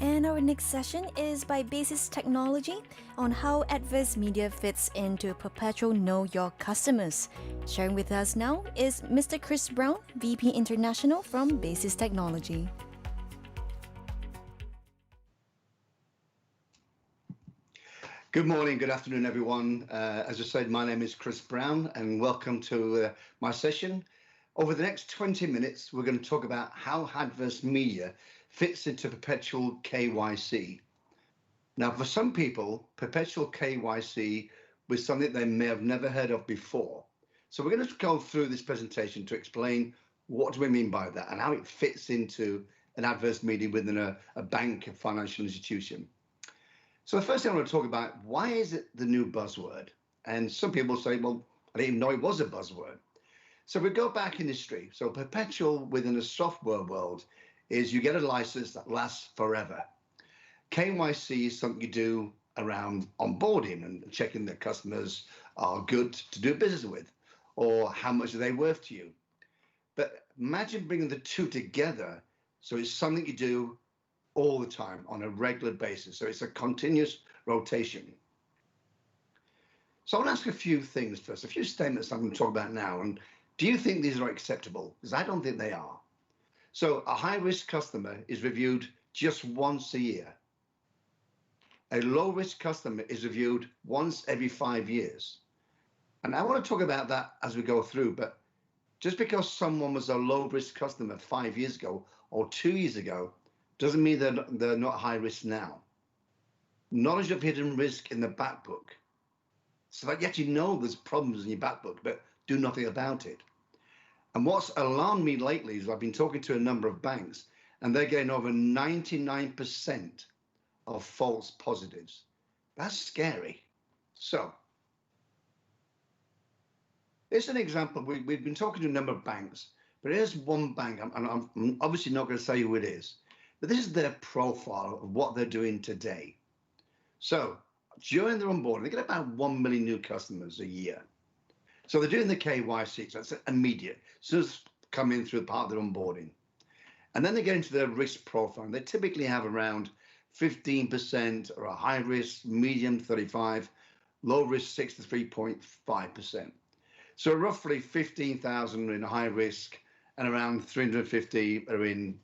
And our next session is by Basis Technology on how adverse media fits into Perpetual Know Your Customers. Sharing with us now is Mr. Chris Brown, VP International from Basis Technology. Good morning, good afternoon, everyone. As I said, my name is Chris Brown, and welcome to my session. Over the next 20 minutes, we're going to talk about how adverse media fits into Perpetual KYC. Now, for some people, Perpetual KYC was something they may have never heard of before. So we're going to go through this presentation to explain what do we mean by that and how it fits into an adverse media within a bank, a financial institution. So the first thing I want to talk about, why is it the new buzzword? And some people say, well, I didn't even know it was a buzzword. So we go back in history. So perpetual within the software world is you get a license that lasts forever. KYC is something you do around onboarding and checking that customers are good to do business with, or how much are they worth to you. But imagine bringing the two together. So it's something you do all the time on a regular basis. So it's a continuous rotation. So I want to ask a few things first, a few statements I'm going to talk about now. And do you think these are acceptable? Because I don't think they are. So a high-risk customer is reviewed just once a year. A low-risk customer is reviewed once every 5 years. And I want to talk about that as we go through, but just because someone was a low-risk customer 5 years ago or 2 years ago doesn't mean they're not high risk now. Knowledge of hidden risk in the back book, so that you actually know there's problems in your back book, but do nothing about it. And what's alarmed me lately is I've been talking to a number of banks, and they're getting over 99% of false positives. That's scary. So, here's an example. We've been talking to a number of banks, but here's one bank, and I'm obviously not going to say who it is, but this is their profile of what they're doing today. So during their onboarding, they get about 1 million new customers a year. So they're doing the KYC, so that's immediate. So it's coming through part of their onboarding. And then they get into their risk profile. And they typically have around 15% or a high risk, medium 35, low risk 6 to 3.5%. So roughly 15,000 in high risk and around 350 are in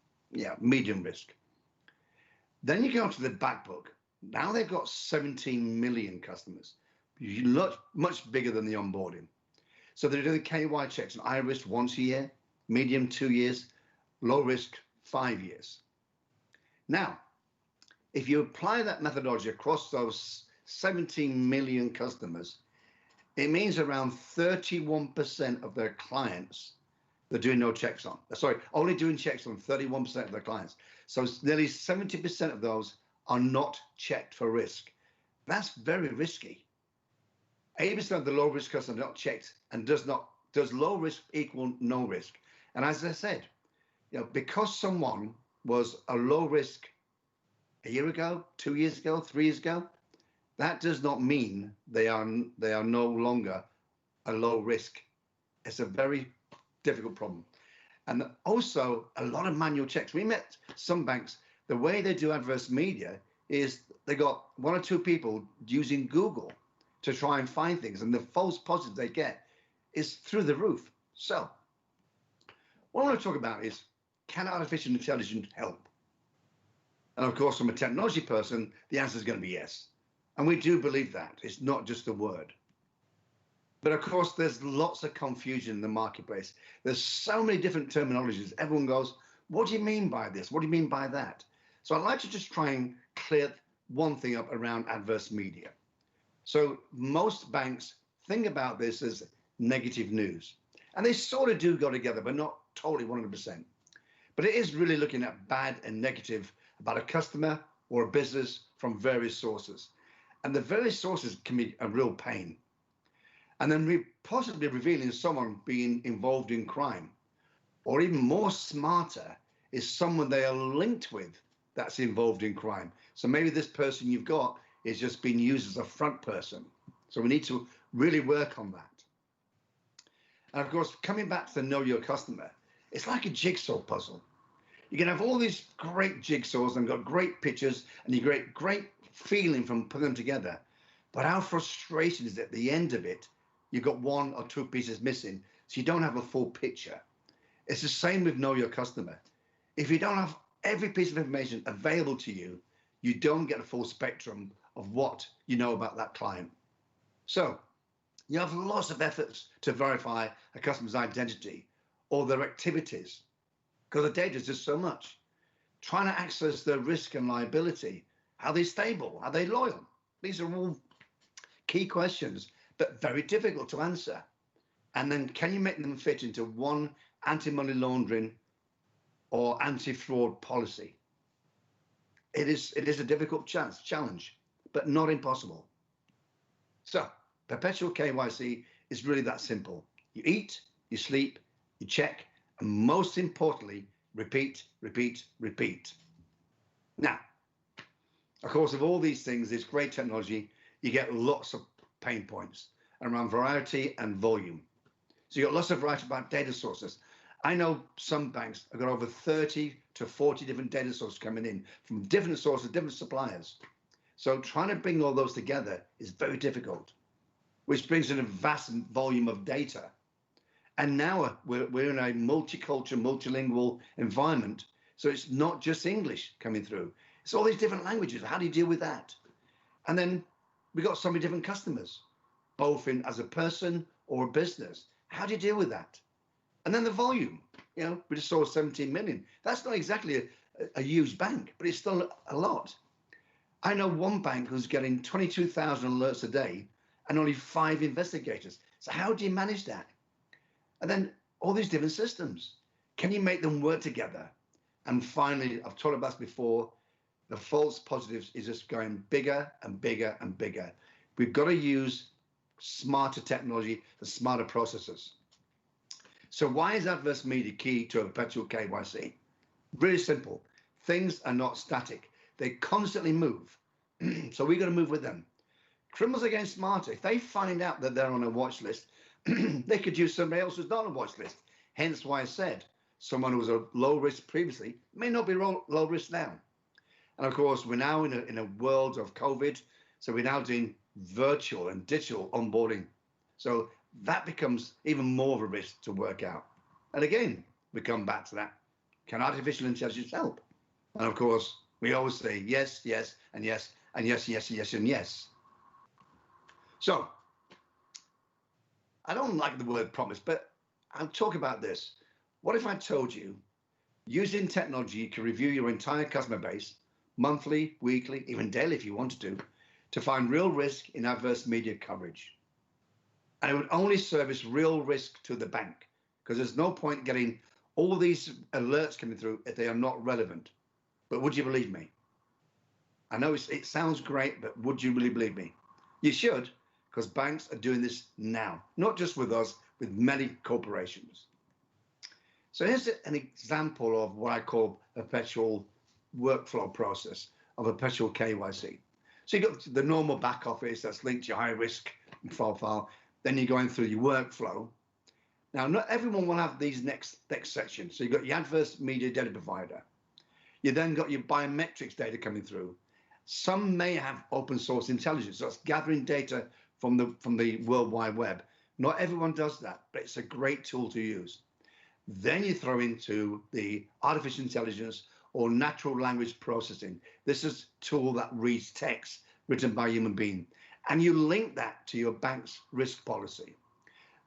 medium risk. Then you go to the back book. Now they've got 17 million customers, much bigger than the onboarding. So they're doing KY checks on high risk once a year, medium 2 years, low risk 5 years. Now, if you apply that methodology across those 17 million customers, it means around 31% of their clients they're doing no checks on. Sorry, only doing checks on 31% of their clients. So nearly 70% of those are not checked for risk. That's very risky. 80% of the low risk customers are not checked, and does low risk equal no risk? And as I said, because someone was a low risk a year ago, 2 years ago, 3 years ago, that does not mean they are no longer a low risk. It's a very difficult problem. And also a lot of manual checks. We met some banks, the way they do adverse media is they got 1 or 2 people using Google to try and find things, and the false positives they get is through the roof. So what I want to talk about is, can artificial intelligence help? And of course, from a technology person, the answer is going to be yes. And we do believe that. It's not just a word. But of course, there's lots of confusion in the marketplace. There's so many different terminologies. Everyone goes, what do you mean by this? What do you mean by that? So I'd like to just try and clear one thing up around adverse media. So most banks think about this as negative news. And they sort of do go together, but not totally 100%. But it is really looking at bad and negative about a customer or a business from various sources. And the various sources can be a real pain. And then possibly revealing someone being involved in crime, or even more smarter is someone they are linked with that's involved in crime. So maybe this person you've got is just being used as a front person. So we need to really work on that. And of course, coming back to the know your customer, it's like a jigsaw puzzle. You can have all these great jigsaws and got great pictures and you get great feeling from putting them together. But how frustrating is at the end of it, you've got one or two pieces missing, so you don't have a full picture. It's the same with Know Your Customer. If you don't have every piece of information available to you, you don't get a full spectrum of what you know about that client. So you have lots of efforts to verify a customer's identity or their activities because the data is just so much. Trying to access their risk and liability. Are they stable? Are they loyal? These are all key questions, but very difficult to answer. And then can you make them fit into one anti-money laundering or anti-fraud policy? It is a difficult challenge, but not impossible. So Perpetual KYC is really that simple. You eat, you sleep, you check, and most importantly, repeat, repeat, repeat. Now, of course, of all these things, this great technology, you get lots of pain points around variety and volume. So you got lots of variety about data sources. I know some banks have got over 30 to 40 different data sources coming in from different sources, different suppliers. So trying to bring all those together is very difficult, which brings in a vast volume of data. And now we're in a multicultural, multilingual environment. So it's not just English coming through. It's all these different languages. How do you deal with that? And then we've got so many different customers, both in as a person or a business. How do you deal with that? And then the volume, we just saw 17 million. That's not exactly a huge bank, but it's still a lot. I know one bank who's getting 22,000 alerts a day and only 5 investigators. So how do you manage that? And then all these different systems, can you make them work together? And finally, I've talked about this before, the false positives is just going bigger and bigger and bigger. We've got to use smarter technology, the smarter processes. So why is adverse media key to a perpetual KYC? Really simple. Things are not static. They constantly move. So we've got to move with them. Criminals are getting smarter. If they find out that they're on a watch list, they could use somebody else who's not on a watch list. Hence why I said someone who was a low risk previously may not be low risk now. And of course, we're now in a world of COVID. So we're now doing virtual and digital onboarding. So that becomes even more of a risk to work out. And again, we come back to that. Can artificial intelligence help? And of course, we always say yes, yes, and yes, and yes, yes, yes, and yes. So I don't like the word promise, but I'll talk about this. What if I told you using technology, you can review your entire customer base monthly, weekly, even daily if you wanted to find real risk in adverse media coverage. And it would only service real risk to the bank because there's no point getting all these alerts coming through if they are not relevant. But would you believe me? I know it sounds great, but would you really believe me? You should, because banks are doing this now, not just with us, with many corporations. So here's an example of what I call a perpetual workflow process of a perpetual KYC. So you've got the normal back office that's linked to your high risk profile. Then you're going through your workflow. Now, not everyone will have these next sections. So you've got your adverse media data provider. You then got your biometrics data coming through. Some may have open source intelligence. So it's gathering data from the World Wide Web. Not everyone does that, but it's a great tool to use. Then you throw into the artificial intelligence or natural language processing. This is a tool that reads text written by a human being. And you link that to your bank's risk policy.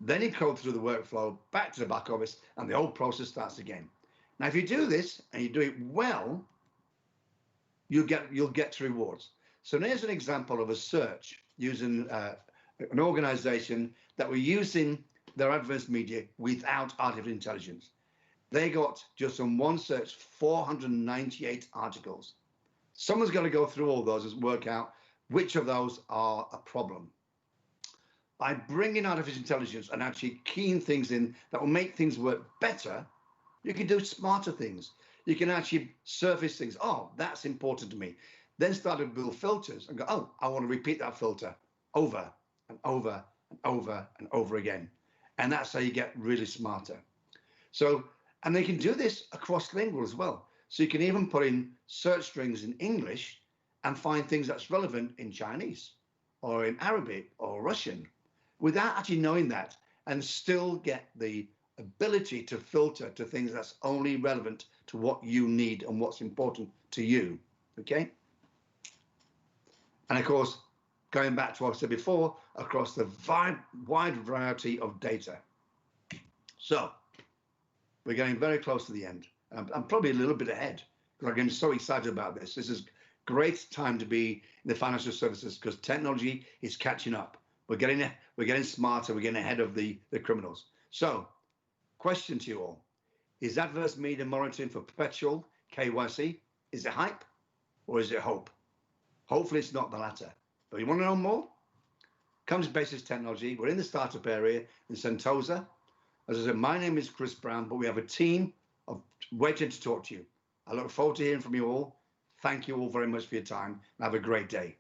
Then you go through the workflow back to the back office and the whole process starts again. Now, if you do this and you do it well, you'll get to rewards. So there's an example of a search using an organization that were using their adverse media without artificial intelligence. They got just on one search 498 articles. Someone's got to go through all those and work out which of those are a problem. By bringing artificial intelligence and actually keying things in that will make things work better, you can do smarter things. You can actually surface things. Oh, that's important to me. Then start to build filters and go, oh, I want to repeat that filter over and over and over and over again. And that's how you get really smarter. So, and they can do this across lingual as well. So you can even put in search strings in English and find things that's relevant in Chinese or in Arabic or Russian without actually knowing that, and still get the ability to filter to things that's only relevant to what you need and what's important to you. Okay. And of course, going back to what I said before, across the wide variety of data. So we're getting very close to the end. I'm probably a little bit ahead because I'm getting so excited about this. This is great time to be in the financial services because technology is catching up. We're getting smarter. We're getting ahead of the criminals. So, question to you all: is adverse media monitoring for Perpetual KYC? Is it hype or is it hope? Hopefully, it's not the latter. But you want to know more? Come to Basis Technology. We're in the startup area in Sentosa. As I said, my name is Chris Brown, but we have a team of waiting to talk to you. I look forward to hearing from you all. Thank you all very much for your time and have a great day.